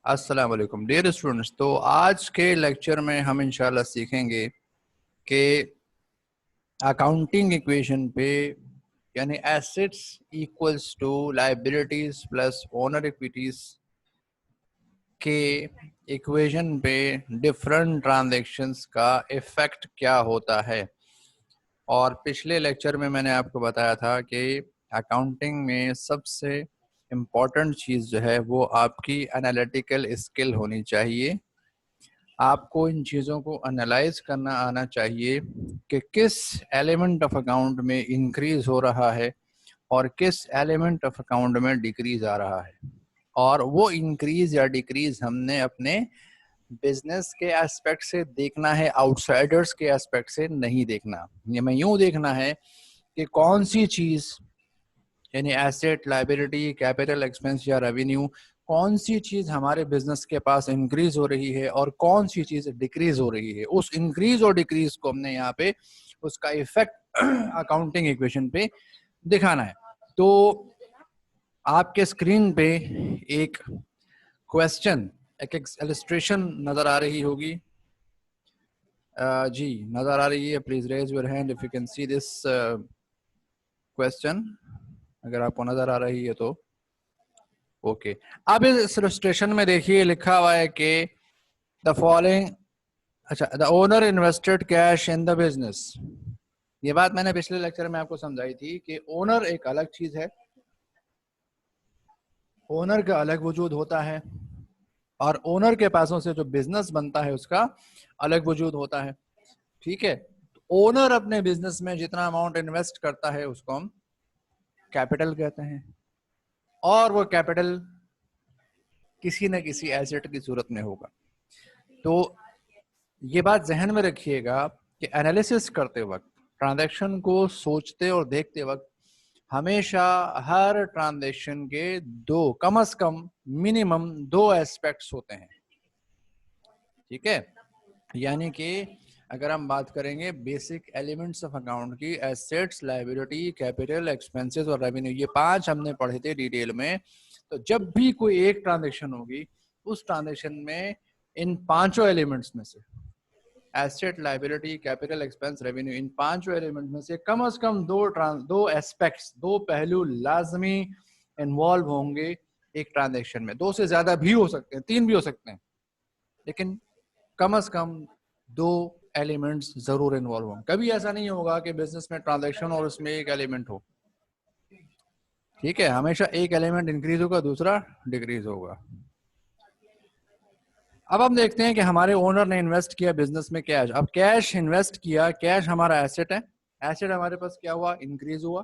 अस्सलाम वालेकुम dear students. तो आज के लेक्चर में हम इंशाल्लाह सीखेंगे कि अकाउंटिंग इक्वेशन पे यानी assets equals to liabilities plus owner equities के इक्वेशन पे डिफरेंट ट्रांजैक्शंस का इफेक्ट क्या होता है। और पिछले लेक्चर में मैंने आपको बताया था कि अकाउंटिंग में सबसे इम्पॉर्टेंट चीज़ जो है वो आपकी एनालिटिकल स्किल होनी चाहिए। आपको इन चीज़ों को एनालाइज करना आना चाहिए कि किस एलिमेंट ऑफ अकाउंट में इंक्रीज हो रहा है और किस एलिमेंट ऑफ अकाउंट में डिक्रीज आ रहा है, और वो इंक्रीज या डिक्रीज हमने अपने बिजनेस के एस्पेक्ट से देखना है, आउटसाइडर्स के एस्पेक्ट से नहीं देखना। ये मैं यूं देखना है कि कौन सी चीज़ यानी एसेट, लायबिलिटी, कैपिटल एक्सपेंस या रेवेन्यू, कौन सी चीज हमारे बिजनेस के पास इंक्रीज हो रही है और कौन सी चीज डिक्रीज हो रही है। उस इंक्रीज और डिक्रीज को हमने यहाँ पे उसका इफेक्ट अकाउंटिंग इक्वेशन पे दिखाना है। तो आपके स्क्रीन पे एक क्वेश्चन, एक इलस्ट्रेशन नजर आ रही होगी। जी नजर आ रही है? Please raise your hand if you can see this question. अगर आपको नजर आ रही है तो ओके। अब इस इलस्ट्रेशन में देखिए लिखा हुआ है कि द फॉलोइंग, अच्छा, the owner invested cash in the business. ये बात मैंने पिछले लेक्चर में आपको समझाई थी कि ओनर एक अलग चीज है, ओनर का अलग वजूद होता है और ओनर के पासों से जो बिजनेस बनता है उसका अलग वजूद होता है। ठीक है, ओनर अपने बिजनेस में जितना अमाउंट इन्वेस्ट करता है उसको हम कैपिटल कहते हैं, और वो कैपिटल किसी न किसी एसेट की सूरत में होगा। तो ये बात जहन में रखिएगा कि एनालिसिस करते वक्त, ट्रांजैक्शन को सोचते और देखते वक्त हमेशा हर ट्रांजैक्शन के दो, कम से कम मिनिमम दो एस्पेक्ट्स होते हैं। ठीक है, यानी कि अगर हम बात करेंगे बेसिक एलिमेंट्स ऑफ अकाउंट की, एसेट्स, लायबिलिटी, कैपिटल, एक्सपेंसेस और रेवेन्यू, ये पांच हमने पढ़े थे डिटेल में। तो जब भी कोई एक ट्रांजैक्शन होगी उस ट्रांजैक्शन में इन पांचों एलिमेंट्स में से, asset, liability, capital, expense, revenue, इन पांचों एलिमेंट में से कम दो एस्पेक्ट्स, दो पहलू लाजमी इन्वॉल्व होंगे एक ट्रांजैक्शन में। दो से ज्यादा भी हो सकते हैं, तीन भी हो सकते हैं, लेकिन कम से कम दो एलिमेंट्स जरूर इन्वॉल्व होंगे। कभी ऐसा नहीं होगा कि बिजनेस में ट्रांजैक्शन और उसमें एक एलिमेंट हो। ठीक है, हमेशा एक एलिमेंट इंक्रीज होगा, दूसरा डिक्रीज होगा। अब हम देखते हैं कि हमारे ओनर ने इन्वेस्ट किया बिजनेस में कैश। अब कैश इन्वेस्ट किया, कैश हमारा एसेट है, एसेट हमारे पास क्या हुआ, इंक्रीज हुआ।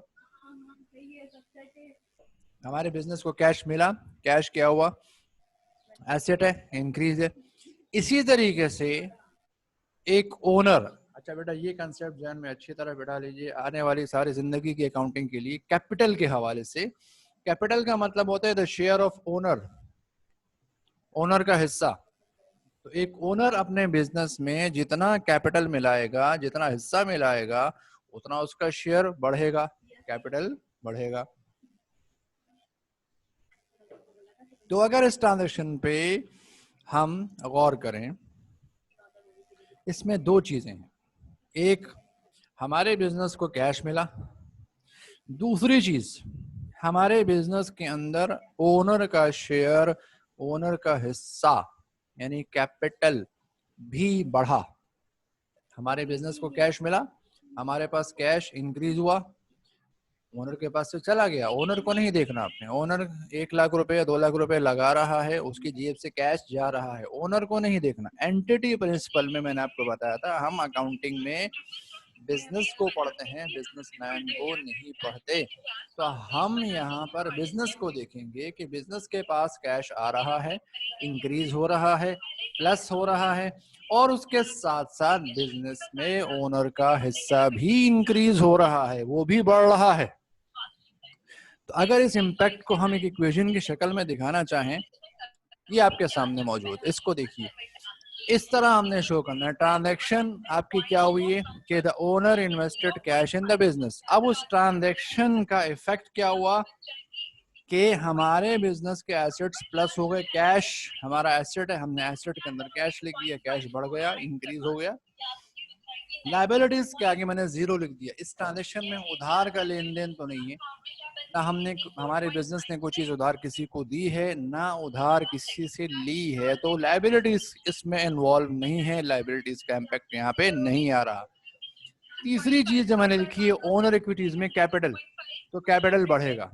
हमारे बिजनेस को कैश मिला, कैश क्या हुआ, एसेट है, इंक्रीज है। इसी तरीके से एक ओनर, अच्छा बेटा ये कंसेप्ट ध्यान में अच्छी तरह बैठा लीजिए आने वाली सारी जिंदगी की अकाउंटिंग के लिए। कैपिटल के हवाले से, कैपिटल का मतलब होता है the share of owner, owner का हिस्सा। तो एक ओनर अपने बिजनेस में जितना कैपिटल मिलाएगा, जितना हिस्सा मिलाएगा, उतना उसका शेयर बढ़ेगा, कैपिटल बढ़ेगा। तो अगर इस ट्रांजैक्शन पे हम गौर करें, इसमें दो चीजें हैं। एक, हमारे बिजनेस को कैश मिला। दूसरी चीज, हमारे बिजनेस के अंदर ओनर का शेयर, ओनर का हिस्सा यानी कैपिटल भी बढ़ा। हमारे बिजनेस को कैश मिला, हमारे पास कैश इंक्रीज हुआ, ओनर के पास से चला गया। ओनर को नहीं देखना आपने, ओनर 1 लाख रुपए, 2 लाख रुपए लगा रहा है, उसकी जेब से कैश जा रहा है, ओनर को नहीं देखना। एंटिटी प्रिंसिपल में मैंने आपको बताया था, हम अकाउंटिंग में बिजनेस को पढ़ते हैं, बिजनेसमैन को नहीं पढ़ते। तो हम यहाँ पर बिजनेस को देखेंगे कि बिजनेस के पास कैश आ रहा है, इंक्रीज हो रहा है, प्लस हो रहा है, और उसके साथ साथ बिजनेस में ओनर का हिस्सा भी इंक्रीज हो रहा है, वो भी बढ़ रहा है। तो अगर इस इम्पैक्ट को हम एक इक्वेशन की शक्ल में दिखाना चाहें, ये आपके सामने मौजूद, इसको देखिए। इस तरह हमने शो करना है। ट्रांजैक्शन आपकी क्या हुई है कि the owner invested cash in the business. अब उस ट्रांजैक्शन का इफेक्ट क्या हुआ कि हमारे बिजनेस के एसेट्स प्लस हो गए, कैश हमारा एसेट है, हमने एसेट के अंदर कैश लिख दिया, कैश बढ़ गया, इंक्रीज हो गया। लाइबिलिटीज के आगे मैंने जीरो लिख दिया। इस ट्रांजेक्शन में उधार का लेन देन तो नहीं है, ना हमने हमारे बिजनेस ने कोई चीज उधार किसी को दी है, ना उधार किसी से ली है, तो लाइबिलिटीज इसमें इन्वॉल्व नहीं है, लाइबिलिटीज का इम्पैक्ट यहाँ पे नहीं आ रहा। तीसरी चीज जो मैंने लिखी है ओनर इक्विटीज में कैपिटल, तो कैपिटल बढ़ेगा।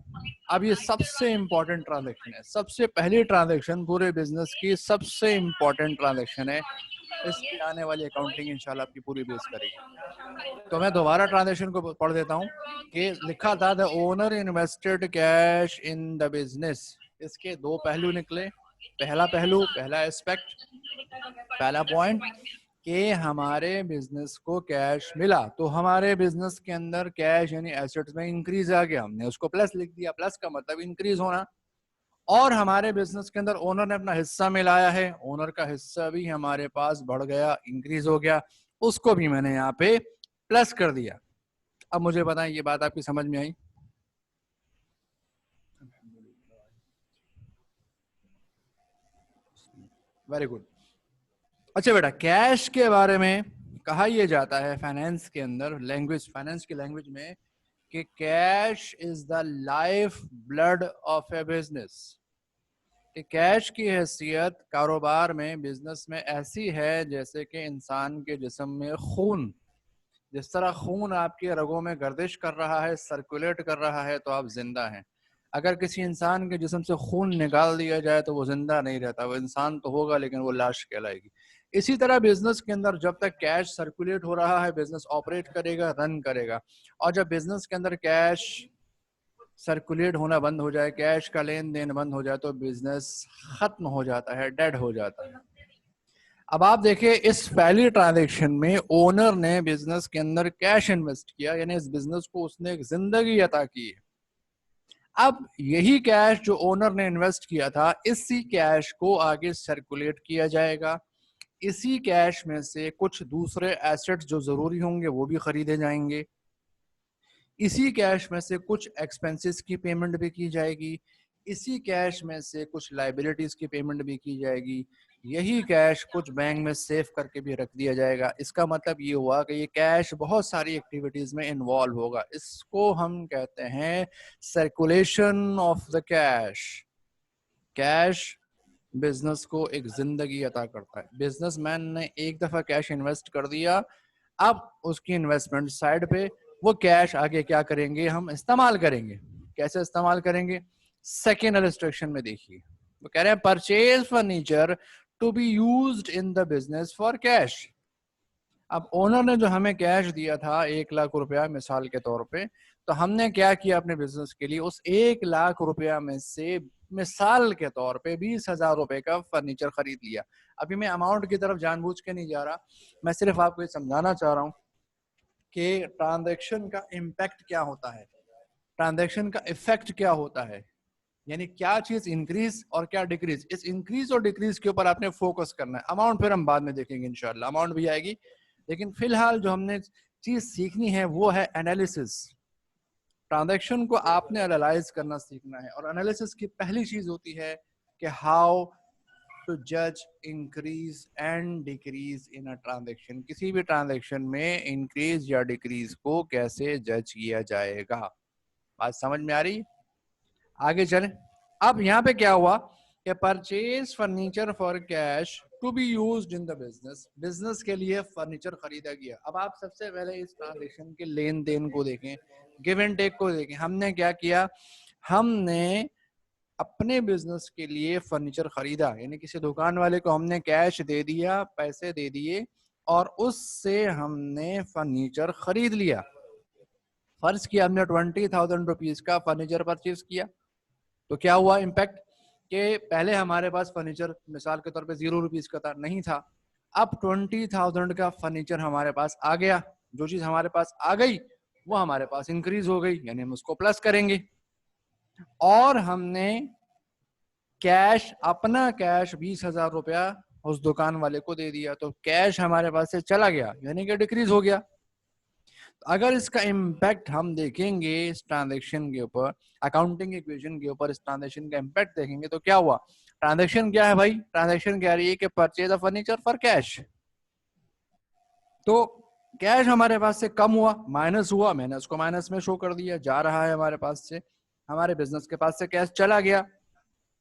अब ये सबसे इंपॉर्टेंट ट्रांजैक्शन है, सबसे पहली ट्रांजैक्शन पूरे बिजनेस की सबसे इंपॉर्टेंट ट्रांजैक्शन है। इस पे आने वाली अकाउंटिंग इंशाल्लाह आपकी पूरी बेस करेगी। तो मैं दोबारा ट्रांजैक्शन को पढ़ देता हूँ कि लिखा था the owner invested cash in the business. इसके दो पहलू निकले। पहला पहलू, पहला एस्पेक्ट, पहला पॉइंट कि हमारे बिजनेस को कैश मिला, तो हमारे बिजनेस के अंदर कैश यानी एसेट्स में इंक्रीज आ गया, हमने उसको प्लस लिख दिया। प्लस का मतलब इंक्रीज होना। और हमारे बिजनेस के अंदर ओनर ने अपना हिस्सा मिलाया है, ओनर का हिस्सा भी हमारे पास बढ़ गया, इंक्रीज हो गया, उसको भी मैंने यहाँ पे प्लस कर दिया। अब मुझे बताएं ये बात आपकी समझ में आई? Very good. अच्छा बेटा, कैश के बारे में कहा यह जाता है फाइनेंस के अंदर, लैंग्वेज, फाइनेंस की लैंग्वेज में, कि cash is the life blood of A business. कि कैश की हैसियत कारोबार में, बिजनेस में ऐसी है जैसे कि इंसान के जिस्म में खून। जिस तरह खून आपके रगों में गर्दिश कर रहा है, सर्कुलेट कर रहा है, तो आप जिंदा हैं। अगर किसी इंसान के जिस्म से खून निकाल दिया जाए तो वो जिंदा नहीं रहता, वो इंसान तो होगा लेकिन वो लाश कहलाएगी। इसी तरह बिजनेस के अंदर जब तक कैश सर्कुलेट हो रहा है, बिजनेस ऑपरेट करेगा, रन करेगा। और जब बिजनेस के अंदर कैश सर्कुलेट होना बंद हो जाए, कैश का लेन देन बंद हो जाए, तो बिजनेस खत्म हो जाता है, डेड हो जाता है। अब आप देखिए, इस पहली ट्रांजैक्शन में ओनर ने बिजनेस के अंदर कैश इन्वेस्ट किया, यानी इस बिजनेस को उसने एक जिंदगी अता की है। अब यही कैश जो ओनर ने इन्वेस्ट किया था, इसी कैश को आगे सर्कुलेट किया जाएगा। इसी कैश में से कुछ दूसरे एसेट्स जो जरूरी होंगे वो भी खरीदे जाएंगे। इसी कैश में से कुछ एक्सपेंसेस की पेमेंट भी की जाएगी। इसी कैश में से कुछ लाइबिलिटीज की पेमेंट भी की जाएगी। यही कैश कुछ बैंक में सेव करके भी रख दिया जाएगा। इसका मतलब ये हुआ कि ये कैश बहुत सारी एक्टिविटीज में इन्वॉल्व होगा। इसको हम कहते हैं circulation of the cash. Cash business को एक जिंदगी अता करता है। बिजनेसमैन ने एक दफा कैश इन्वेस्ट कर दिया, अब उसकी इन्वेस्टमेंट साइड पे, वो कैश आगे क्या करेंगे, हम इस्तेमाल करेंगे। कैसे इस्तेमाल करेंगे? सेकेंड इंस्ट्रक्शन में देखिए, वो कह रहे हैं purchase furniture to be used in the business for cash. अब ओनर ने जो हमें कैश दिया था 1,00,000 रुपया मिसाल के तौर पे, तो हमने क्या किया अपने बिजनेस के लिए, उस 1,00,000 रुपया में से मिसाल के तौर पे 20,000 रुपए का फर्नीचर खरीद लिया। अभी मैं अमाउंट की तरफ जानबूझ के नहीं जा रहा, मैं सिर्फ आपको ये समझाना चाह रहा हूँ कि ट्रांजैक्शन का इम्पैक्ट क्या होता है, ट्रांजैक्शन का इफेक्ट क्या होता है, यानी क्या चीज इंक्रीज और क्या डिक्रीज। इस इंक्रीज और डिक्रीज के ऊपर आपने फोकस करना है। अमाउंट फिर हम बाद में देखेंगे इंशाल्लाह, अमाउंट भी आएगी, लेकिन फिलहाल जो हमने चीज सीखनी है वो है एनालिसिस। ट्रांजैक्शन को आपने एनालाइज करना सीखना है, और एनालिसिस की पहली चीज होती है कि हाउ टू जज increase and decrease in a transaction. किसी भी ट्रांजैक्शन में इंक्रीज या डिक्रीज को कैसे जज किया जाएगा। बात समझ में आ रही? आगे चलें। अब यहाँ पे क्या हुआ कि purchase furniture for cash to be used in the business. Business के लिए फर्नीचर खरीदा गया। अब आप सबसे पहले इस ट्रांजैक्शन के लेन देन को देखें, गिव एंड टेक को देखें। हमने क्या किया, हमने अपने बिजनेस के लिए फर्नीचर खरीदा, यानी किसी दुकान वाले को हमने कैश दे दिया, पैसे दे दिए, और उससे हमने फर्नीचर खरीद लिया। फर्ज किया हमने 20,000 रुपीज का फर्नीचर परचेज किया, तो क्या हुआ इम्पैक्ट कि पहले हमारे पास फर्नीचर मिसाल के तौर पे 0 रुपीज का था, नहीं था। अब 20,000 का फर्नीचर हमारे पास आ गया। जो चीज हमारे पास आ गई वो हमारे पास इंक्रीज हो गई, यानी हम उसको प्लस करेंगे। और हमने कैश, अपना कैश 20,000 रुपया उस दुकान वाले को दे दिया, तो कैश हमारे पास से चला गया, यानी कि डिक्रीज हो गया। अगर इसका इम्पैक्ट हम देखेंगे इस ट्रांजेक्शन के ऊपर, अकाउंटिंग इक्वेशन के ऊपर इस ट्रांजेक्शन का इम्पैक्ट देखेंगे तो क्या हुआ। ट्रांजेक्शन क्या है भाई, ट्रांजेक्शन कह रही है कि purchase of furniture for cash. तो कैश हमारे पास से कम हुआ, माइनस हुआ, मैंने उसको माइनस में शो कर दिया, जा रहा है हमारे पास से, हमारे बिजनेस के पास से कैश चला गया,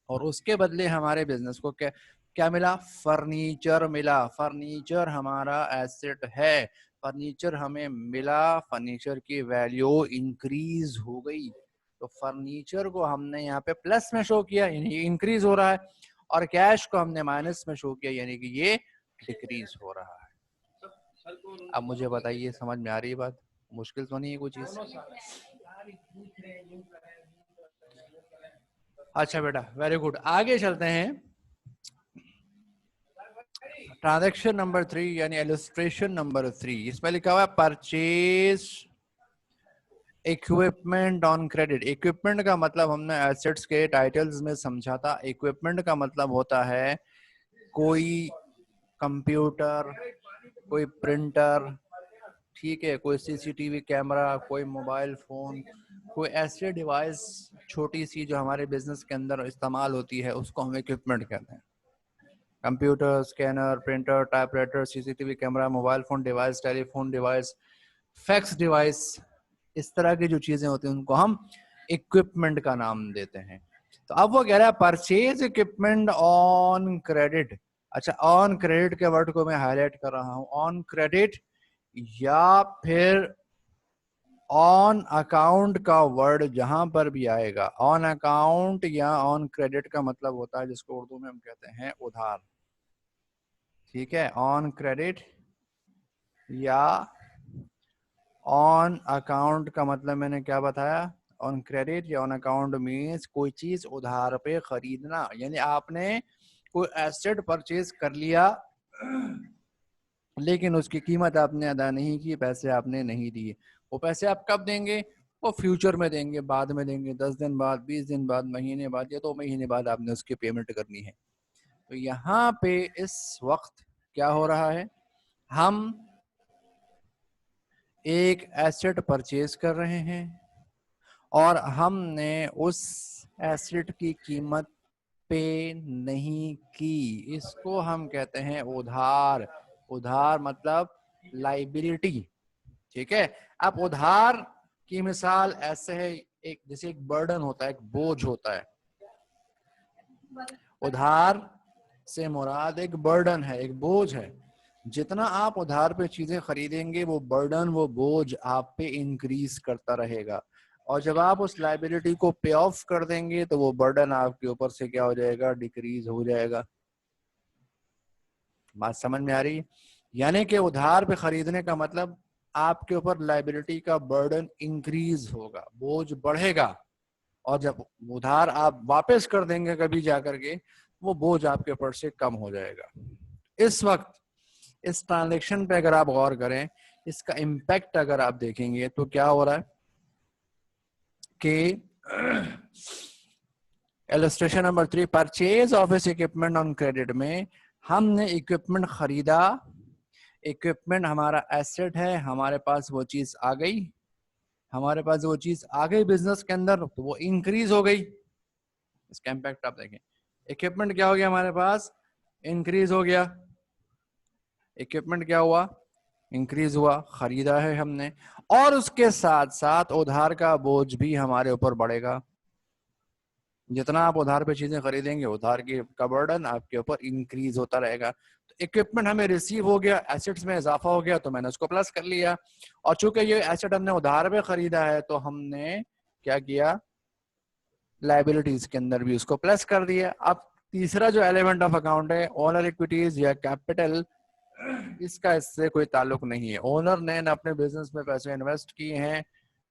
और उसके बदले हमारे बिजनेस को क्या क्या मिला, फर्नीचर मिला। फर्नीचर हमारा एसेट है, फर्नीचर हमें मिला, फर्नीचर की वैल्यू इंक्रीज हो गई। तो फर्नीचर को हमने यहाँ पे प्लस में शो किया, यानी इंक्रीज हो रहा है, और कैश को हमने माइनस में शो किया, यानी कि ये डिक्रीज हो रहा है। अब मुझे बताइए, समझ में आ रही है बात, मुश्किल तो नहीं है कोई चीज। अच्छा बेटा, वेरी गुड, आगे चलते हैं। ट्रांजैक्शन नंबर 3 यानी इलस्ट्रेशन नंबर 3, इसमें लिखा हुआ है purchase equipment on credit. Equipment का मतलब हमने एसेट्स के टाइटल्स में समझा था। इक्विपमेंट का मतलब होता है कोई कंप्यूटर, कोई प्रिंटर, ठीक है, कोई सीसीटीवी कैमरा, कोई मोबाइल फोन, कोई ऐसे डिवाइस छोटी सी जो हमारे बिजनेस के अंदर इस्तेमाल होती है, उसको हम इक्विपमेंट कहते हैं। Computer, scanner, printer, typewriter, CCTV camera, mobile phone device, telephone device, fax device, इस तरह की जो चीजें होती हैं उनको हम इक्विपमेंट का नाम देते हैं। तो अब वो कह रहा है परचेज इक्विपमेंट ऑन क्रेडिट। अच्छा, ऑन क्रेडिट के वर्ड को मैं हाईलाइट कर रहा हूं, ऑन क्रेडिट या फिर ऑन अकाउंट का वर्ड जहां पर भी आएगा, ऑन अकाउंट या ऑन क्रेडिट का मतलब होता है जिसको उर्दू में हम कहते हैं उधार। ठीक है, ऑन क्रेडिट या ऑन अकाउंट का मतलब मैंने क्या बताया, ऑन क्रेडिट या ऑन अकाउंट मीन्स कोई चीज उधार पे खरीदना, यानी आपने कोई एसेट परचेज कर लिया लेकिन उसकी कीमत आपने अदा नहीं की, पैसे आपने नहीं दिए। वो पैसे आप कब देंगे, वो फ्यूचर में देंगे, बाद में देंगे, 10 दिन बाद, 20 दिन बाद, महीने बाद या 2 महीने बाद आपने उसकी पेमेंट करनी है। तो यहाँ पे इस वक्त क्या हो रहा है, हम एक एसेट परचेज कर रहे हैं और हमने उस एसेट की कीमत पे नहीं की, इसको हम कहते हैं उधार। उधार मतलब लाइबिलिटी। ठीक है, अब उधार की मिसाल ऐसे है, एक जैसे एक बर्डन होता है, एक बोझ होता है। उधार से मुराद एक बर्डन है, एक बोझ है। जितना आप उधार पे चीजें खरीदेंगे वो बर्डन, वो बोझ आप पे इंक्रीज करता रहेगा, और जब आप उस लाइबिलिटी को पे ऑफ कर देंगे तो वो बर्डन आपके ऊपर से क्या हो जाएगा, डिक्रीज हो जाएगा। बात समझ में आ रही है? यानी कि उधार पे खरीदने का मतलब आपके ऊपर लाइबिलिटी का बर्डन इंक्रीज होगा, बोझ बढ़ेगा, और जब उधार आप वापस कर देंगे कभी जाकर के, वो बोझ आपके ऊपर से कम हो जाएगा। इस वक्त इस ट्रांजेक्शन पे अगर आप गौर करें, इसका इम्पैक्ट अगर आप देखेंगे तो क्या हो रहा है कि illustration number 3, purchase office equipment on credit में हमने इक्विपमेंट खरीदा, इक्विपमेंट हमारा एसेट है, हमारे पास वो चीज आ गई, हमारे पास वो चीज आ गई बिजनेस के अंदर, तो वो इंक्रीज हो गई। इसका इम्पैक्ट आप देखें, इक्विपमेंट क्या हो गया हमारे पास, इंक्रीज हो गया। इक्विपमेंट क्या हुआ, इंक्रीज हुआ, खरीदा है हमने, और उसके साथ साथ उधार का बोझ भी हमारे ऊपर बढ़ेगा। जितना आप उधार पे चीजें खरीदेंगे उधार की का बर्डन आपके ऊपर इंक्रीज होता रहेगा। तो इक्विपमेंट हमें रिसीव हो गया, एसेट्स में इजाफा हो गया, तो मैंने उसको प्लस कर लिया, और चूंकि ये एसेट हमने उधार पे खरीदा है तो हमने क्या किया, लाइबिलिटीज के अंदर भी उसको प्लस कर दिया। अब तीसरा जो एलिमेंट ऑफ अकाउंट है ओनर इक्विटीज या कैपिटल, इसका इससे कोई ताल्लुक नहीं है। ओनर ने न अपने बिजनेस में पैसे इन्वेस्ट किए हैं,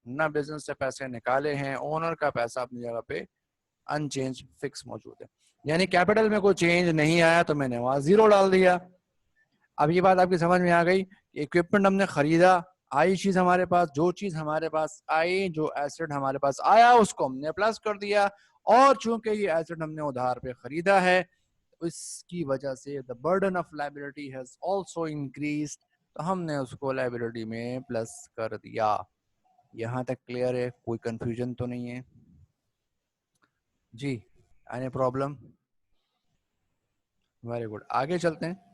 न बिजनेस से पैसे निकाले हैं, ओनर का पैसा अपनी जगह पे अनचेंज फिक्स मौजूद है। यानी कैपिटल में कोई चेंज नहीं आया तो मैंने वहां जीरो डाल दिया। अब ये बात आपकी समझ में आ गई, इक्विपमेंट हमने खरीदा, आई चीज हमारे पास, जो चीज हमारे पास आई, जो एसेट हमारे पास आया, उसको हमने प्लस कर दिया, और चूंकि ये एसेट हमने उधार पे खरीदा है, इसकी वजह से the burden of liability has also increased, तो हमने उसको लायबिलिटी में प्लस कर दिया। यहाँ तक क्लियर है, कोई कंफ्यूजन तो नहीं है जी? Any problem? वेरी गुड, आगे चलते हैं।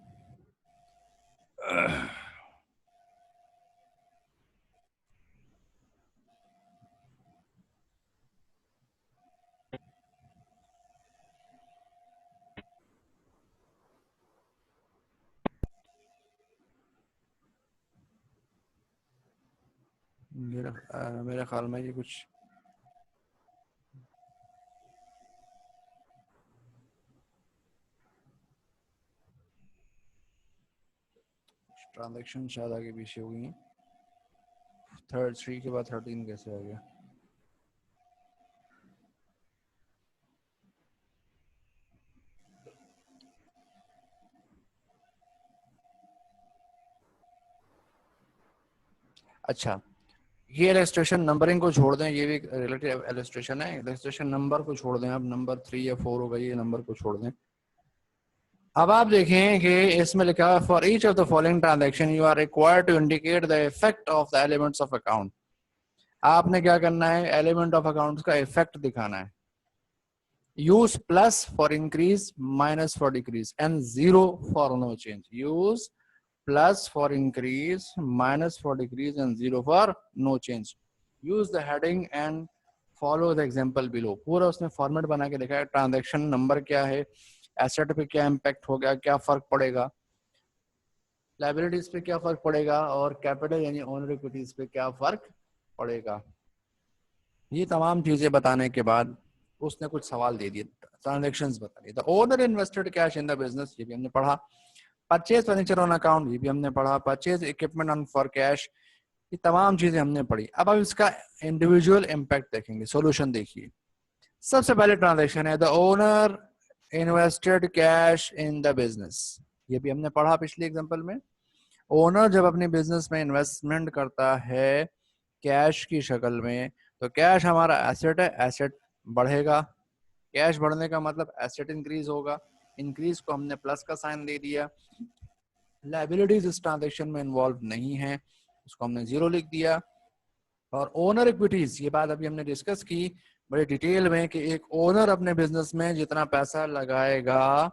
मेरे ख्याल में ये कुछ ट्रांजैक्शन शायद आगे पीछे हो गई। 3 के बाद 13 कैसे आ गया? अच्छा, ये इलस्ट्रेशन नंबरिंग को छोड़ दें, ये भी रिलेटिव इलस्ट्रेशन है। इलस्ट्रेशन नंबर को छोड़ दें, अब नंबर 3 या 4 होगा, ये नंबर को छोड़ दें। अब आप देखें कि इसमें लिखा है for each of the following transaction you are required to indicate the effect of the elements of account. आपने क्या करना है? एलिमेंट ऑफ अकाउंट्स का इफेक्ट दिखाना है। Use plus for increase, minus for decrease and zero for no change. Use plus for increase, minus for decrease and 0 for no change. Use the heading and follow the example below. पूरा उसने format बना के देखा है। Transaction number क्या है, asset पे क्या इम्पैक्ट हो गया, क्या फर्क पड़ेगा, लायबिलिटीज पे क्या फर्क पड़ेगा, और कैपिटल यानी ओनर इक्विटीज पे क्या फर्क पड़ेगा। ये तमाम चीजें बताने के बाद उसने कुछ सवाल दे दिए, ट्रांजैक्शंस बता दिए। The owner invested cash in the business, ये भी हमने पढ़ा। परचेज फर्नीचर ऑन अकाउंट, ये भी हमने पढ़ा। Purchase equipment on for cash, ये तमाम चीजें हमने पढ़ी। अब इसका इंडिविजुअल इम्पैक्ट देखेंगे। सॉल्यूशन देखिए। सबसे पहले ट्रांजैक्शन है the owner invested cash in the business, ये भी हमने पढ़ा पिछले एग्जांपल में। ओनर जब अपने बिजनेस में इन्वेस्टमेंट करता है कैश की शक्ल में, तो कैश हमारा एसेट है, एसेट बढ़ेगा। कैश बढ़ने का मतलब एसेट इंक्रीज होगा। इंक्रीज को हमने प्लस का साइन दे दिया। लायबिलिटीज इस ट्रांजैक्शन में इन्वॉल्व नहीं है, उसको हमने 0 लिख दिया। और ओनर इक्विटीज, ये बात अभी हमने डिस्कस की बड़े डिटेल में कि एक ओनर अपने बिजनेस में जितना पैसा लगाएगा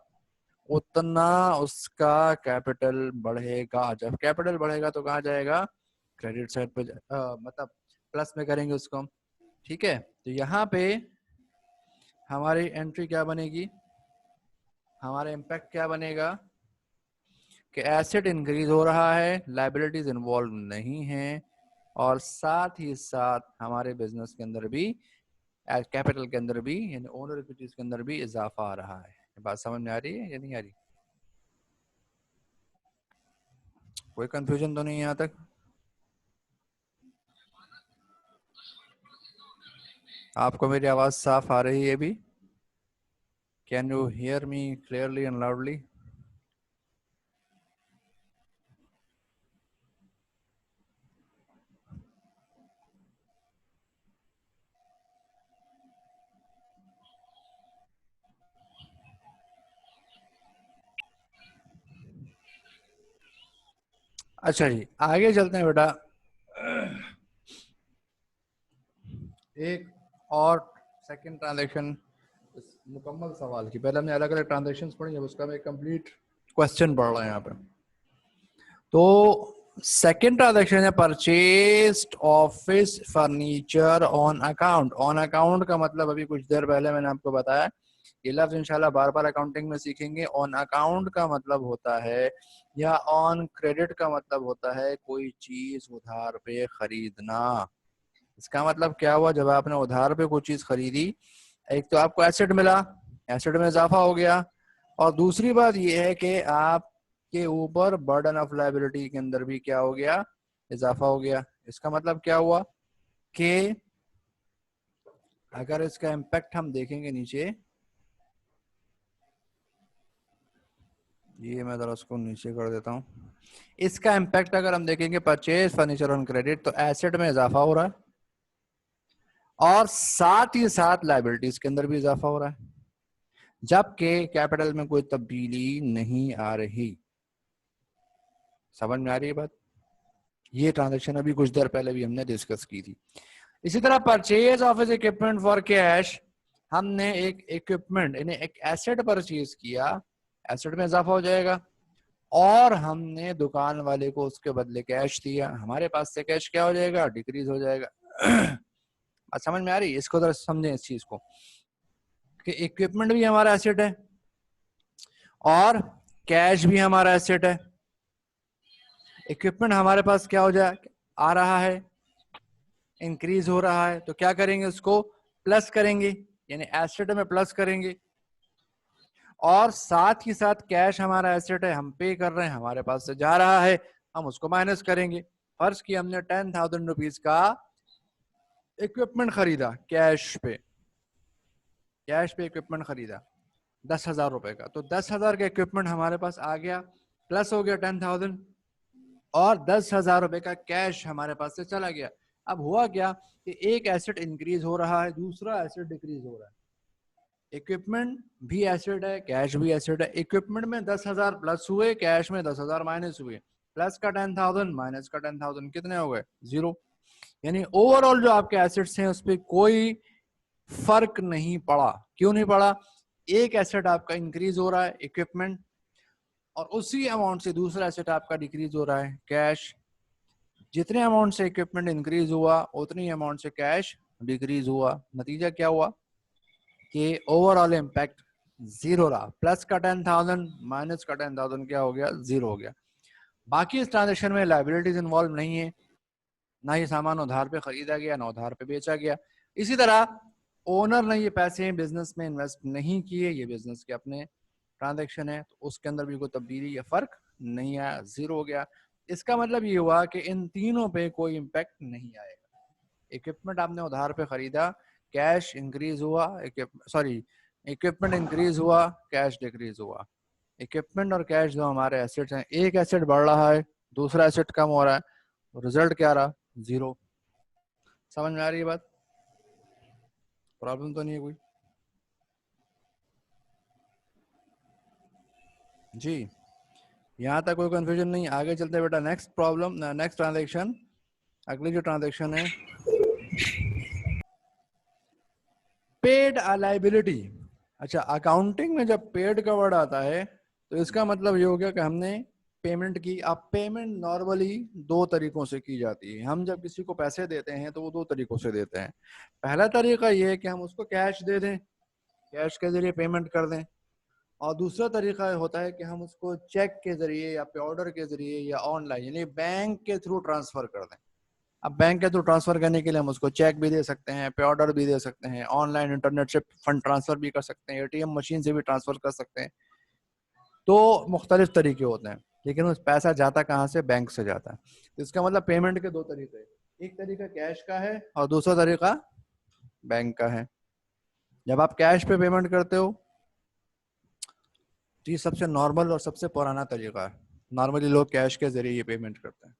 उतना उसका कैपिटल बढ़ेगा। जब कैपिटल बढ़ेगा तो कहाँ जाएगा? क्रेडिट साइड पे मतलब प्लस में करेंगे उसको हम। ठीक है, तो यहाँ पे हमारी एंट्री क्या बनेगी, हमारा इम्पैक्ट क्या बनेगा कि एसेट इंक्रीज हो रहा है, लायबिलिटीज इन्वॉल्व नहीं है, और साथ ही साथ हमारे बिजनेस के अंदर भी कैपिटल के अंदर भी यानी ओनर इक्विटीज के अंदर भी इजाफा आ रहा है। बात समझ में आ रही है या नहीं आ रही? कोई कंफ्यूजन तो नहीं है यहाँ तक? आपको मेरी आवाज साफ आ रही है अभी? Can you hear me clearly and loudly? अच्छा जी, आगे चलते हैं बेटा। एक और सेकंड ट्रांजैक्शन मुकम्मल सवाल की, पहले हमने अलग अलग ट्रांजैक्शंस पढ़ी, अब उसका मैं कंप्लीट क्वेश्चन पढ़ रहा है यहाँ पे। तो सेकंड ट्रांजैक्शन है purchased office furniture on account. On account का मतलब अभी कुछ देर पहले मैंने आपको बताया, ये लफ्ज इंशाल्लाह बार बार अकाउंटिंग में सीखेंगे। ऑन अकाउंट का मतलब होता है, या ऑन क्रेडिट का मतलब होता है कोई चीज उधार पे खरीदना। इसका मतलब क्या हुआ, जब आपने उधार पे कोई चीज खरीदी, एक तो आपको एसेट मिला, एसेट में इजाफा हो गया, और दूसरी बात यह है कि आपके ऊपर बर्डन ऑफ लायबिलिटी के अंदर भी क्या हो गया, इजाफा हो गया। इसका मतलब क्या हुआ कि अगर इसका इम्पैक्ट हम देखेंगे नीचे, ये मैं जरा उसको नीचे कर देता हूं। इसका इम्पैक्ट अगर हम देखेंगे परचेज फर्नीचर ऑन क्रेडिट, तो एसेट में इजाफा हो रहा है और साथ ही साथ लायबिलिटीज के अंदर भी इजाफा हो रहा है, जबकि कैपिटल में कोई तब्दीली नहीं आ रही। समझ में आ रही है बात? ये ट्रांजेक्शन अभी कुछ देर पहले भी हमने डिस्कस की थी। इसी तरह purchase of as equipment for cash, हमने एक इक्विपमेंट यानी एक एसेट परचेज किया, एसेट में इजाफा हो जाएगा, और हमने दुकान वाले को उसके बदले कैश दिया, हमारे पास से कैश क्या हो जाएगा, डिक्रीज हो जाएगा। बात समझ में आ रही है? इसको जरा समझें इस चीज को कि इक्विपमेंट भी हमारा एसेट है और कैश भी हमारा एसेट है। इक्विपमेंट हमारे पास क्या हो जाए, आ रहा है, इंक्रीज हो रहा है, तो क्या करेंगे, उसको प्लस करेंगे, यानी एसेट में प्लस करेंगे। और साथ ही साथ कैश हमारा एसेट है, हम पे कर रहे हैं, हमारे पास से जा रहा है, हम उसको माइनस करेंगे। फर्ज किया हमने 10,000 रुपीज का इक्विपमेंट खरीदा कैश पे, इक्विपमेंट खरीदा 10,000 रुपए का, तो 10,000 का इक्विपमेंट हमारे पास आ गया, प्लस हो गया 10,000, और 10,000 रुपए का कैश हमारे पास से चला गया। अब हुआ क्या कि एक एसेट इंक्रीज हो रहा है, दूसरा एसेट डिक्रीज हो रहा है। इक्विपमेंट भी एसेट है, कैश भी एसेट है। इक्विपमेंट में 10,000 प्लस हुए, कैश में 10,000 माइनस हुए। प्लस का 10,000 माइनस का 10,000 कितने हो गए, 0। यानी ओवरऑल जो आपके एसेट्स हैं उस पर कोई फर्क नहीं पड़ा। क्यों नहीं पड़ा? एक एसेट आपका इंक्रीज हो रहा है इक्विपमेंट, और उसी अमाउंट से दूसरा एसेट आपका डिक्रीज हो रहा है कैश। जितने अमाउंट से इक्विपमेंट इंक्रीज हुआ उतनी अमाउंट से कैश डिक्रीज हुआ। नतीजा क्या हुआ कि ओवरऑल इम्पैक्ट 0 रहा। प्लस का 10,000 माइनस का 10,000 क्या हो गया, 0 हो गया। बाकी इस ट्रांजेक्शन में लायबिलिटीज इन्वॉल्व नहीं है, ना ये सामान उधार पे खरीदा गया ना उधार पे बेचा गया। इसी तरह ओनर ने ये पैसे बिजनेस में इन्वेस्ट नहीं किए, ये बिजनेस के अपने ट्रांजैक्शन है, तो उसके अंदर भी कोई तब्दीली या फर्क नहीं आया, 0 हो गया। इसका मतलब ये हुआ कि इन तीनों पे कोई इम्पैक्ट नहीं आएगा। इक्विपमेंट आपने उधार पे खरीदा, कैश इंक्रीज हुआ, इक्विपमेंट इंक्रीज हुआ, कैश डिक्रीज हुआ। इक्विपमेंट और कैश जो हमारे एसेट्स हैं, एक एसेट बढ़ रहा है, दूसरा एसेट कम हो रहा है, रिजल्ट क्या रहा, 0। समझ में आ रही है बात? प्रॉब्लम तो नहीं है कोई? जी, यहाँ तक कोई कंफ्यूजन नहीं। आगे चलते बेटा, नेक्स्ट प्रॉब्लम, नेक्स्ट ट्रांजैक्शन, अगली जो ट्रांजैक्शन है, पेड लायबिलिटी। अच्छा, अकाउंटिंग में जब पेड का वर्ड आता है तो इसका मतलब ये हो गया कि हमने पेमेंट की। अब पेमेंट नॉर्मली दो तरीकों से की जाती है। हम जब किसी को पैसे देते हैं तो वो दो तरीकों से देते हैं। पहला तरीका ये है कि हम उसको कैश दे दें, कैश के जरिए पेमेंट कर दें, और दूसरा तरीका होता है कि हम उसको चेक के जरिए या पे ऑर्डर के जरिए या ऑनलाइन यानी बैंक के थ्रू ट्रांसफर कर दें। अब बैंक के थ्रू ट्रांसफर करने के लिए हम उसको चेक भी दे सकते हैं, पे ऑर्डर भी दे सकते हैं, ऑनलाइन इंटरनेट से फंड ट्रांसफर भी कर सकते हैं, एटीएम मशीन से भी ट्रांसफर कर सकते हैं। तो मुख्तलिफ तरीके होते हैं, लेकिन उस पैसा जाता कहाँ से, बैंक से जाता है। तो इसका मतलब पेमेंट के दो तरीके हैं, एक तरीका कैश का है और दूसरा तरीका बैंक का है। जब आप कैश पे पेमेंट करते हो तो ये सबसे नॉर्मल और सबसे पुराना तरीका है। नॉर्मली लोग कैश के जरिए ये पेमेंट करते हैं।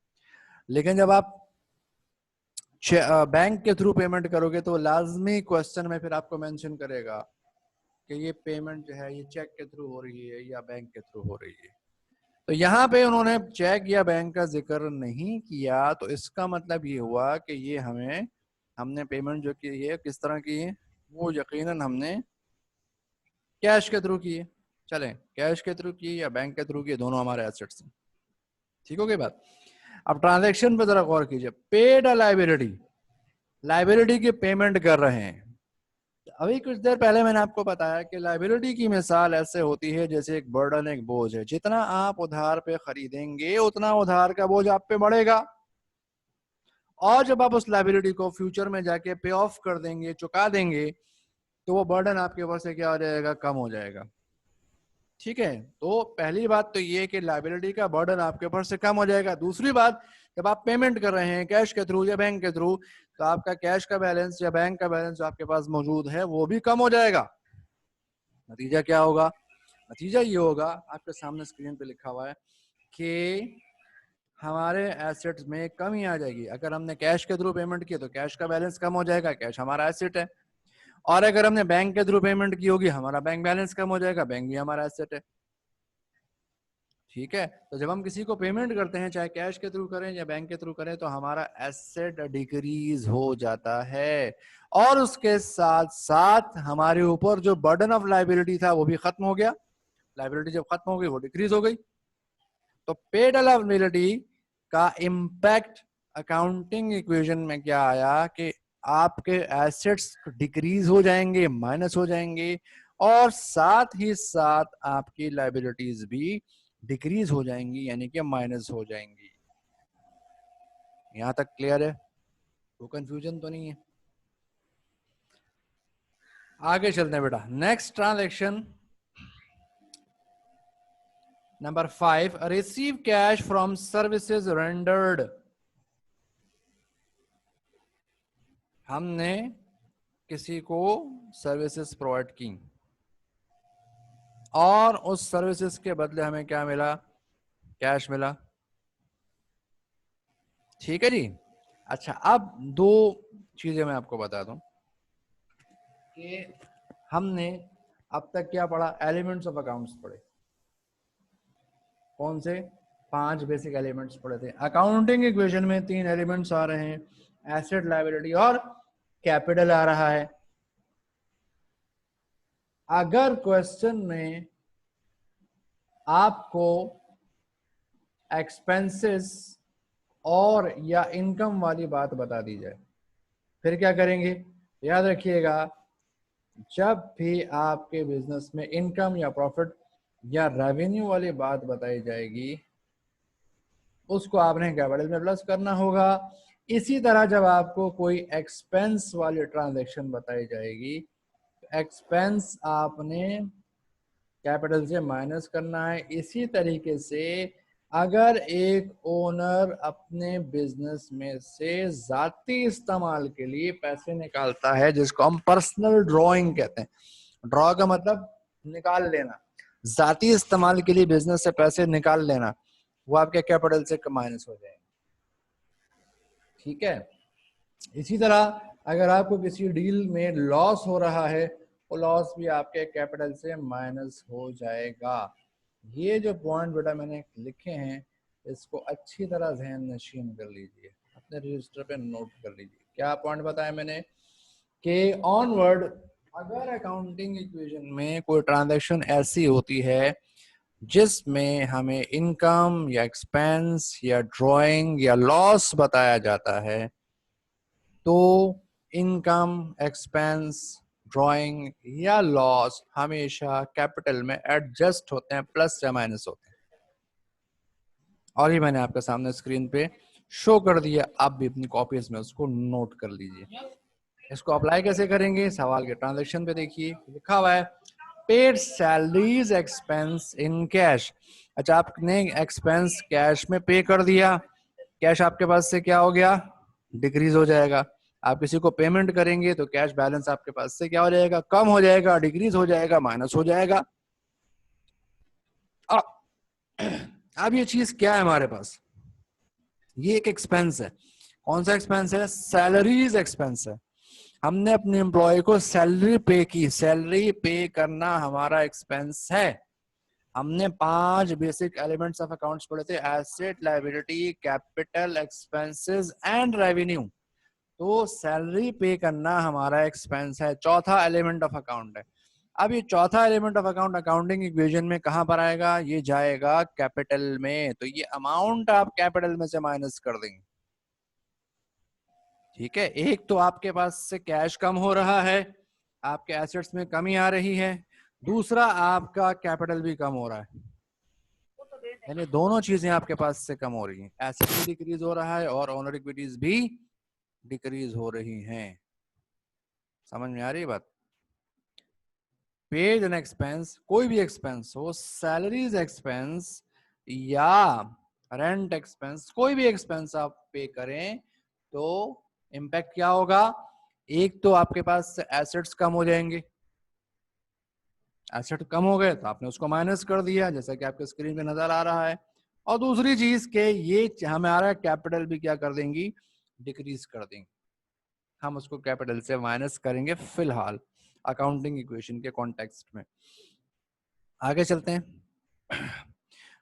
लेकिन जब आप बैंक के थ्रू पेमेंट करोगे तो लाजमी क्वेश्चन में फिर आपको मेंशन करेगा कि ये पेमेंट जो है ये चेक के थ्रू हो रही है या बैंक के थ्रू हो रही है। तो यहाँ पे उन्होंने चेक या बैंक का जिक्र नहीं किया, तो इसका मतलब ये हुआ कि ये हमने पेमेंट जो की है किस तरह की है, वो यकीनन हमने कैश के थ्रू की है। चलें, कैश के थ्रू की या बैंक के थ्रू की, दोनों हमारे एसेट्स हैं। ठीक हो गई बात? अब ट्रांजैक्शन पे जरा गौर कीजिए। पेड लायबिलिटी, लायबिलिटी की पेमेंट कर रहे हैं। अभी कुछ देर पहले मैंने आपको बताया कि लायबिलिटी की मिसाल ऐसे होती है जैसे एक बर्डन, एक बोझ है। जितना आप उधार पे खरीदेंगे उतना उधार का बोझ आप पे बढ़ेगा, और जब आप उस लायबिलिटी को फ्यूचर में जाके पे ऑफ कर देंगे, चुका देंगे, तो वो बर्डन आपके ऊपर से क्या हो जाएगा, कम हो जाएगा। ठीक है, तो पहली बात तो ये कि लायबिलिटी का बर्डन आपके ऊपर से कम हो जाएगा। दूसरी बात, जब आप पेमेंट कर रहे हैं कैश के थ्रू या बैंक के थ्रू, तो आपका कैश का बैलेंस या बैंक का बैलेंस जो आपके पास मौजूद है वो भी कम हो जाएगा। नतीजा क्या होगा? नतीजा ये होगा, आपके सामने स्क्रीन पे लिखा हुआ है कि हमारे एसेट्स में कमी आ जाएगी। अगर हमने कैश के थ्रू पेमेंट की तो कैश का बैलेंस कम हो जाएगा, कैश हमारा एसेट है। और अगर हमने बैंक के थ्रू पेमेंट की होगी, हमारा बैंक बैलेंस कम हो जाएगा, बैंक भी हमारा एसेट है। ठीक है, तो जब हम किसी को पेमेंट करते हैं, चाहे कैश के थ्रू करें या बैंक के थ्रू करें, तो हमारा एसेट डिक्रीज हो जाता है और उसके साथ साथ हमारे ऊपर जो बर्डन ऑफ लाइबिलिटी था वो भी खत्म हो गया। लाइबिलिटी जब खत्म हो गई वो डिक्रीज हो गई। तो पेड लाइबिलिटी का इम्पैक्ट अकाउंटिंग इक्वेशन में क्या आया कि आपके एसेट्स डिक्रीज हो जाएंगे, माइनस हो जाएंगे, और साथ ही साथ आपकी लाइबिलिटीज भी डिक्रीज हो जाएंगी, यानी कि माइनस हो जाएंगी। यहां तक क्लियर है? वो कंफ्यूजन तो नहीं है? आगे चलते हैं बेटा। Next transaction number 5, receive cash from services rendered. हमने किसी को सर्विसेज प्रोवाइड की और उस सर्विसेज के बदले हमें क्या मिला? कैश मिला। ठीक है जी। अच्छा, अब दो चीजें मैं आपको बता दूं कि हमने अब तक क्या पढ़ा? एलिमेंट्स ऑफ अकाउंट्स पढ़े। कौन से? 5 बेसिक एलिमेंट्स पढ़े थे। अकाउंटिंग इक्वेशन में 3 एलिमेंट्स आ रहे हैं, एसेट, लायबिलिटी और कैपिटल आ रहा है। अगर क्वेश्चन में आपको एक्सपेंसेस और या इनकम वाली बात बता दी जाए, फिर क्या करेंगे? याद रखिएगा, जब भी आपके बिजनेस में इनकम या प्रॉफिट या रेवेन्यू वाली बात बताई जाएगी, उसको आपने कैपिटल में प्लस करना होगा। इसी तरह जब आपको कोई एक्सपेंस वाली ट्रांजैक्शन बताई जाएगी, एक्सपेंस आपने कैपिटल से माइनस करना है। इसी तरीके से अगर एक ओनर अपने बिजनेस में से जाती इस्तेमाल के लिए पैसे निकालता है, जिसको हम पर्सनल ड्रॉइंग कहते हैं, ड्रॉ का मतलब निकाल लेना, जाती इस्तेमाल के लिए बिजनेस से पैसे निकाल लेना, वो आपके कैपिटल से माइनस हो जाएंगे। ठीक है। इसी तरह अगर आपको किसी डील में लॉस हो रहा है, वो लॉस भी आपके कैपिटल से माइनस हो जाएगा। ये जो पॉइंट बेटा मैंने लिखे हैं, इसको अच्छी तरह ध्यान नशीन कर लीजिए, अपने रजिस्टर पे नोट कर लीजिए। क्या पॉइंट बताया मैंने? कि ऑनवर्ड अगर अकाउंटिंग इक्वेशन में कोई ट्रांजैक्शन ऐसी होती है जिसमें हमें इनकम या एक्सपेंस या ड्राइंग या लॉस बताया जाता है, तो इनकम, एक्सपेंस, ड्राइंग या लॉस हमेशा कैपिटल में एडजस्ट होते हैं, प्लस या माइनस होते हैं। और ये मैंने आपके सामने स्क्रीन पे शो कर दिया, आप भी अपनी कॉपीज में उसको नोट कर लीजिए। इसको अप्लाई कैसे करेंगे? सवाल के ट्रांजैक्शन पे देखिए, लिखा हुआ है paid salaries expense in cash. अच्छा, आपने एक्सपेंस कैश में पे कर दिया, कैश आपके पास से क्या हो गया? डिक्रीज हो जाएगा। आप किसी को पेमेंट करेंगे तो कैश बैलेंस आपके पास से क्या हो जाएगा? कम हो जाएगा, डिक्रीज हो जाएगा, माइनस हो जाएगा। अब ये चीज क्या है हमारे पास? ये एक एक्सपेंस है। कौन सा एक्सपेंस है? सैलरीज एक्सपेंस है। हमने अपने एम्प्लॉय को सैलरी पे की, सैलरी पे करना हमारा एक्सपेंस है। हमने 5 बेसिक एलिमेंट्स ऑफ अकाउंट्स पढ़े थे, asset, liability, capital, expenses and revenue. तो सैलरी पे करना हमारा एक्सपेंस है, चौथा एलिमेंट ऑफ अकाउंट है। अब ये चौथा element of account accounting equation में कहां पर आएगा? ये जाएगा कैपिटल में। तो ये अमाउंट आप कैपिटल में से माइनस कर देंगे। ठीक है, एक तो आपके पास से कैश कम हो रहा है, आपके एसेट्स में कमी आ रही है, दूसरा आपका कैपिटल भी कम हो रहा है, यानी दोनों चीजें आपके पास से कम हो रही हैं। एसेट भी डिक्रीज हो रहा है और ओनर इक्विटीज भी डिक्रीज हो रही हैं। समझ में आ रही है बात? पेड एन एक्सपेंस, कोई भी एक्सपेंस हो, सैलरीज एक्सपेंस या रेंट एक्सपेंस, कोई भी एक्सपेंस आप पे करें तो इम्पैक्ट क्या होगा? एक तो आपके पास एसेट्स कम हो जाएंगे, एसेट कम हो गए तो आपने उसको माइनस कर दिया, जैसा कि आपके स्क्रीन पे नजर आ रहा है। और दूसरी चीज के ये हमारा कैपिटल भी क्या कर देंगी? डिक्रीज कर देंगे। हम उसको कैपिटल से माइनस करेंगे फिलहाल अकाउंटिंग इक्वेशन के कॉन्टेक्स्ट में। आगे चलते हैं।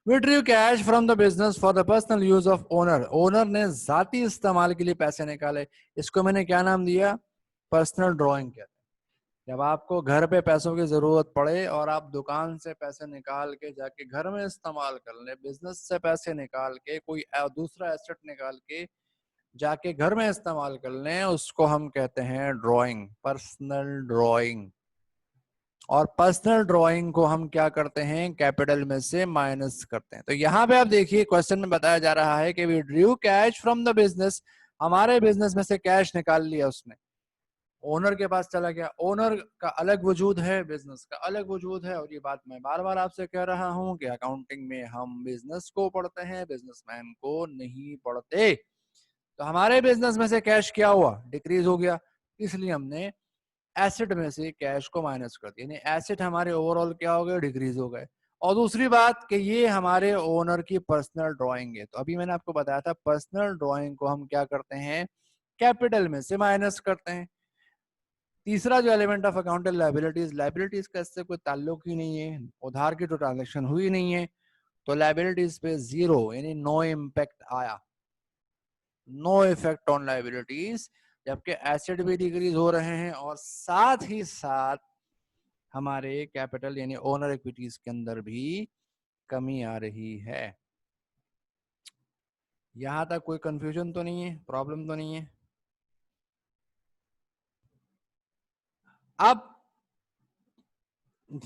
विड्रीव cash from the business for the personal use of owner, owner ने जाती इस्तेमाल के लिए पैसे निकाले, इसको मैंने क्या नाम दिया, पर्सनल ड्रॉइंग कहते हैं। जब आपको घर पे पैसों की जरूरत पड़े और आप दुकान से पैसे निकाल के जाके घर में इस्तेमाल कर ले, बिजनेस से पैसे निकाल के कोई दूसरा एसेट निकाल के जाके घर में इस्तेमाल कर लें, उसको हम कहते हैं ड्राइंग, पर्सनल ड्राइंग। और पर्सनल ड्राइंग को हम क्या करते हैं, कैपिटल में से माइनस करते हैं। तो यहाँ पे आप देखिए क्वेश्चन में बताया जा रहा है कि we drew cash from the business, हमारे बिजनेस में से कैश निकाल लिया उसने, ओनर के पास चला गया। ओनर का अलग वजूद है, बिजनेस का अलग वजूद है। और ये बात मैं बार बार आपसे कह रहा हूं कि अकाउंटिंग में हम बिजनेस को पढ़ते हैं, बिजनेसमैन को नहीं पढ़ते। तो हमारे बिजनेस में से कैश क्या हुआ, डिक्रीज हो गया, इसलिए हमने एसेट में से कैश को माइनस कर दिया, यानी एसेट हमारे ओवरऑल क्या हो गए, डिक्रीज हो गए। और दूसरी बात कि ये हमारे ओनर की पर्सनल ड्राइंग है। तो अभी मैंने आपको बताया था पर्सनल ड्राइंग को हम क्या करते हैं, कैपिटल में से माइनस करते हैं। तीसरा जो एलिमेंट ऑफ अकाउंट है लायबिलिटीज, लायबिलिटीज का इससे कोई ताल्लुक ही नहीं है, उधार की तो ट्रांजेक्शन हुई नहीं है, तो लायबिलिटीज पे जीरो यानी नो इम्पैक्ट आया, नो इफेक्ट ऑन लायबिलिटीज। जबकि एसेट भी डिक्रीज हो रहे हैं और साथ ही साथ हमारे कैपिटल यानी ओनर इक्विटीज के अंदर भी कमी आ रही है। यहां तक कोई कंफ्यूजन तो नहीं है, प्रॉब्लम तो नहीं है। अब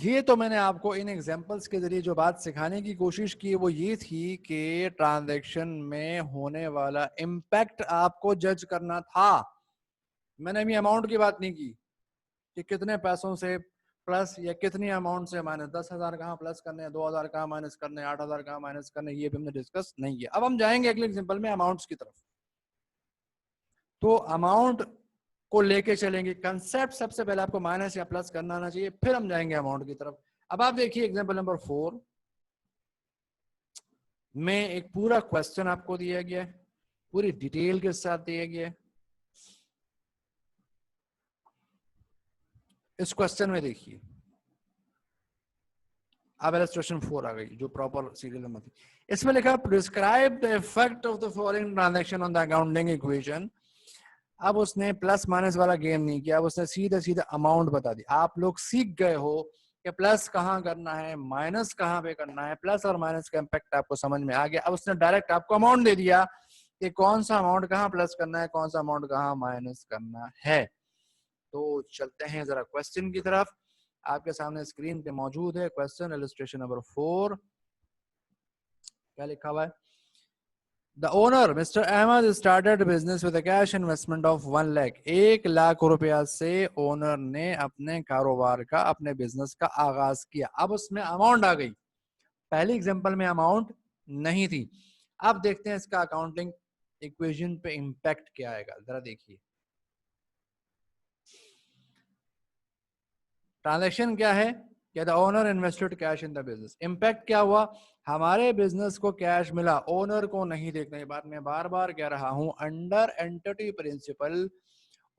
ये तो मैंने आपको इन एग्जांपल्स के जरिए जो बात सिखाने की कोशिश की वो ये थी कि ट्रांजैक्शन में होने वाला इम्पैक्ट आपको जज करना था। मैंने अभी अमाउंट की बात नहीं की कि कितने पैसों से प्लस या कितनी अमाउंट से माइनस, 10,000 कहाँ प्लस करने हैं, 2,000 कहाँ माइनस करने हैं, 8,000 कहाँ माइनस करने, ये भी हमने डिस्कस नहीं किया। अब हम जाएंगे अगले एग्जांपल में अमाउंट्स की तरफ। तो अमाउंट को लेके चलेंगे, कंसेप्ट सबसे पहले आपको माइनस या प्लस करना आना चाहिए, फिर हम जाएंगे अमाउंट की तरफ। अब आप देखिए एग्जांपल नंबर 4 में एक पूरा क्वेश्चन आपको दिया गया है, पूरी डिटेल के साथ दिया गया है। इस क्वेश्चन में देखिए, अब इलस्ट्रेशन 4 आ गई जो प्रॉपर सीरियल नंबर थी। इसमें लिखा prescribe the effect of the following transaction on the accounting equation. अब उसने प्लस माइनस वाला गेम नहीं किया, अब उसने सीधा सीधा अमाउंट बता दी। आप लोग सीख गए हो कि प्लस कहाँ करना है, माइनस कहाँ पे करना है, प्लस और माइनस का इम्पैक्ट आपको समझ में आ गया। अब उसने डायरेक्ट आपको अमाउंट दे दिया कि कौन सा अमाउंट कहाँ प्लस करना है, कौन सा अमाउंट कहाँ माइनस करना है। तो चलते हैं जरा क्वेश्चन की तरफ। आपके सामने स्क्रीन पे मौजूद है क्वेश्चन, इलस्ट्रेशन नंबर 4। क्या लिखा हुआ है, The owner, Mr. Ahmed, started business with a cash investment of 1 lakh. 1 lakh रुपया से ओनर ने अपने कारोबार का, अपने बिजनेस का आगाज किया। अब उसमें अमाउंट आ गई, पहली एग्जांपल में अमाउंट नहीं थी। अब देखते हैं इसका अकाउंटिंग इक्वेशन पे इंपैक्ट क्या आएगा, जरा देखिए। ट्रांजैक्शन क्या है, the owner invested cash in the business. Impact क्या हुआ, हमारे बिजनेस को कैश मिला, ओनर को नहीं देखना। ये बात मैं बार बार कह रहा हूं, अंडर एंटिटी प्रिंसिपल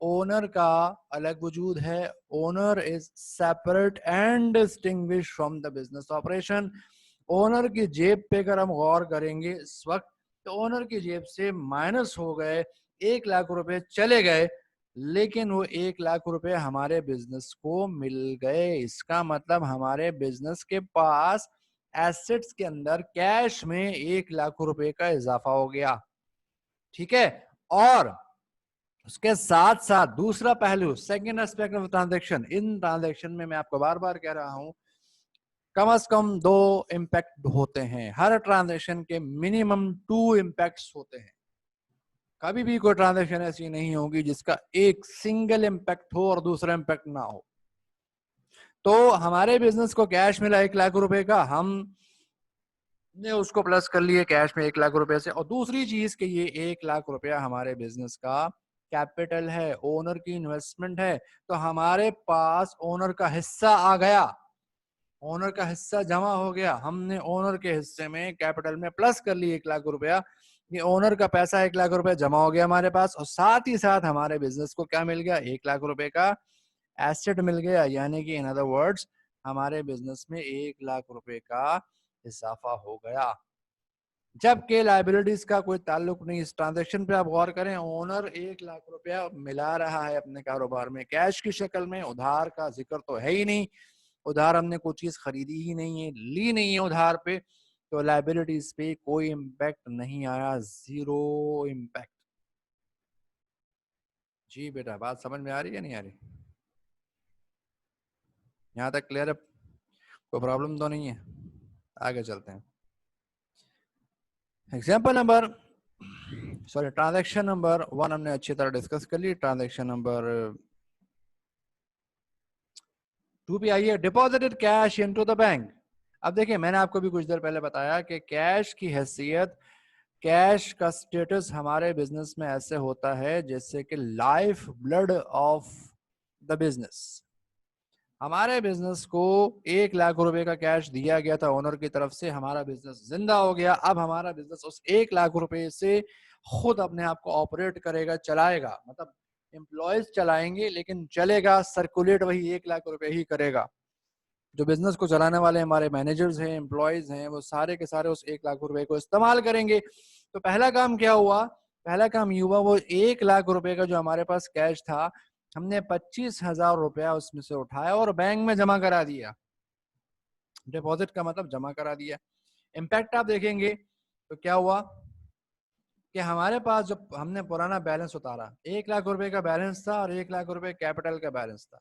ओनर का अलग वजूद है। Owner is separate and distinguish from the business operation. Owner की जेब पे अगर हम गौर करेंगे इस वक्त, तो ओनर की जेब से माइनस हो गए 1 लाख रुपए, चले गए, लेकिन वो 1 लाख रुपए हमारे बिजनेस को मिल गए। इसका मतलब हमारे बिजनेस के पास एसेट्स के अंदर कैश में 1 लाख रुपए का इजाफा हो गया, ठीक है। और उसके साथ साथ दूसरा पहलू, second aspect of transaction, in transaction में मैं आपको बार बार कह रहा हूं कम से कम 2 इम्पैक्ट होते हैं। हर ट्रांजैक्शन के मिनिमम 2 इम्पैक्ट्स होते हैं। कभी भी कोई ट्रांजैक्शन ऐसी नहीं होगी जिसका एक सिंगल इम्पैक्ट हो और दूसरा इम्पैक्ट ना हो। तो हमारे बिजनेस को कैश मिला 1 लाख रुपए का, हम ने उसको प्लस कर लिए कैश में 1 लाख रुपए से। और दूसरी चीज कि ये 1 लाख रुपया हमारे बिजनेस का कैपिटल है, ओनर की इन्वेस्टमेंट है। तो हमारे पास ओनर का हिस्सा आ गया, ओनर का हिस्सा जमा हो गया। हमने ओनर के हिस्से में कैपिटल में प्लस कर ली 1 लाख रुपया, ये ओनर का पैसा 1 लाख रुपया जमा हो गया हमारे पास। और साथ ही साथ हमारे बिजनेस को क्या मिल गया, 1 लाख रुपए का एसेट मिल गया। यानी कि इन अदर वर्ड्स हमारे बिजनेस में 1 लाख रुपए का इजाफा हो गया, जबकि लाइबिलिटीज का कोई ताल्लुक नहीं। इस ट्रांजैक्शन पे आप गौर करें, ओनर 1 लाख रुपया मिला रहा है अपने कारोबार में कैश की शक्ल में, उधार का जिक्र तो है ही नहीं, उधार हमने कोई चीज खरीदी ही नहीं है, ली नहीं है उधार पे, तो लाइबिलिटीज पे कोई इम्पैक्ट नहीं आया, जीरो इम्पैक्ट। जी बेटा, बात समझ में आ रही है नहीं आ रही? यहाँ तक क्लियर है? कोई प्रॉब्लम तो नहीं है? आगे चलते हैं। एग्जाम्पल नंबर ट्रांजैक्शन नंबर 1 हमने अच्छी तरह डिस्कस कर ली। ट्रांजैक्शन नंबर 2 पे आइए, deposited cash into the bank. अब देखिए, मैंने आपको भी कुछ देर पहले बताया कि कैश की हैसियत, कैश का स्टेटस हमारे बिजनेस में ऐसे होता है जैसे कि life blood of the business. हमारे बिजनेस को 1 लाख रुपए का कैश दिया गया था ओनर की तरफ से, हमारा बिजनेस जिंदा हो गया। अब हमारा बिजनेस उस 1 लाख रुपए से खुद अपने आप को ऑपरेट करेगा, चलाएगा, मतलब एम्प्लॉयज चलाएंगे लेकिन चलेगा, सर्कुलेट वही 1 लाख रुपए ही करेगा। जो बिजनेस को चलाने वाले हमारे मैनेजर्स हैं, एम्प्लॉयज हैं, वो सारे के सारे उस 1 लाख रुपए को इस्तेमाल करेंगे। तो पहला काम क्या हुआ? पहला काम ये हुआ, वो 1 लाख रुपए का जो हमारे पास कैश था, हमने 25,000 रुपया उसमें से उठाया और बैंक में जमा करा दिया। डिपॉजिट का मतलब जमा करा दिया। इम्पैक्ट आप देखेंगे तो क्या हुआ कि हमारे पास जो हमने पुराना बैलेंस उतारा, 1 लाख रुपए का बैलेंस था और 1 लाख रुपए कैपिटल का बैलेंस था।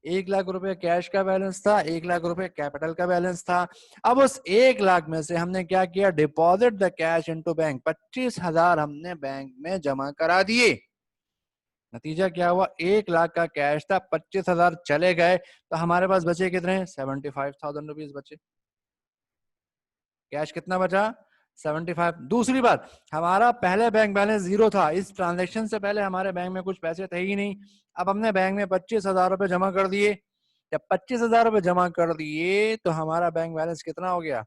1 लाख रुपए कैश का बैलेंस था, 1 लाख रुपए कैपिटल का बैलेंस था। अब उस 1 लाख में से हमने क्या किया? Deposit the cash into bank. 25,000 हमने बैंक में जमा करा दिए। नतीजा क्या हुआ? 1 लाख का कैश था, 25,000 चले गए, तो हमारे पास बचे कितने? 75,000 रुपीज बचे। कैश कितना बचा? 75। दूसरी बात, हमारा पहले बैंक बैलेंस जीरो था, इस ट्रांजेक्शन से पहले हमारे बैंक में कुछ पैसे थे ही नहीं। अब हमने बैंक में 25,000 रुपए जमा कर दिए। जब 25,000 रुपए जमा कर दिए तो हमारा बैंक बैलेंस कितना हो गया?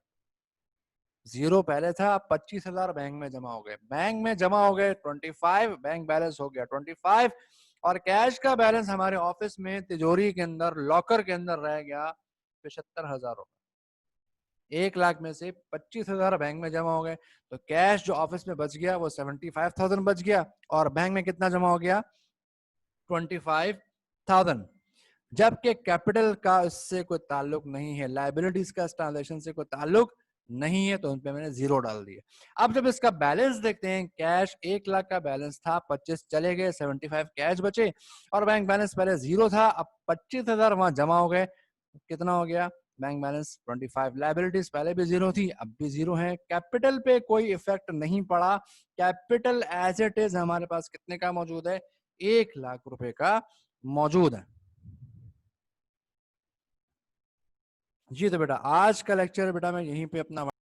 जीरो पहले था, अब 25,000 बैंक में जमा हो गए। बैंक में जमा हो गए 25, बैंक बैलेंस हो गया 25, और कैश का बैलेंस हमारे ऑफिस में तिजोरी के अंदर, लॉकर के अंदर रह गया 75,000 रुपए। 1 लाख में से 25,000 बैंक में जमा हो गए, तो कैश जो ऑफिस में बच गया वो 75,000 बच गया, और बैंक में कितना जमा हो गया? 25,000। जबकि कैपिटल का इससे कोई ताल्लुक नहीं है, लाइबिलिटीज का इस ट्रांजेक्शन से कोई ताल्लुक नहीं है, तो उन पे मैंने जीरो डाल दिया। अब जब इसका बैलेंस देखते हैं, कैश 1 लाख का बैलेंस था, 25 चले गए, 75 कैश बचे, और बैंक बैलेंस पहले जीरो था, अब 25,000 वहां जमा हो गए, कितना हो गया? Bank balance 25। लाइबिलिटीज पहले भी जीरो थी, अब भी जीरो है। कैपिटल पे कोई इफेक्ट नहीं पड़ा, कैपिटल एज इट इज हमारे पास कितने का मौजूद है? 1 लाख रुपए का मौजूद है। जी तो बेटा, आज का लेक्चर बेटा मैं यहीं पे अपना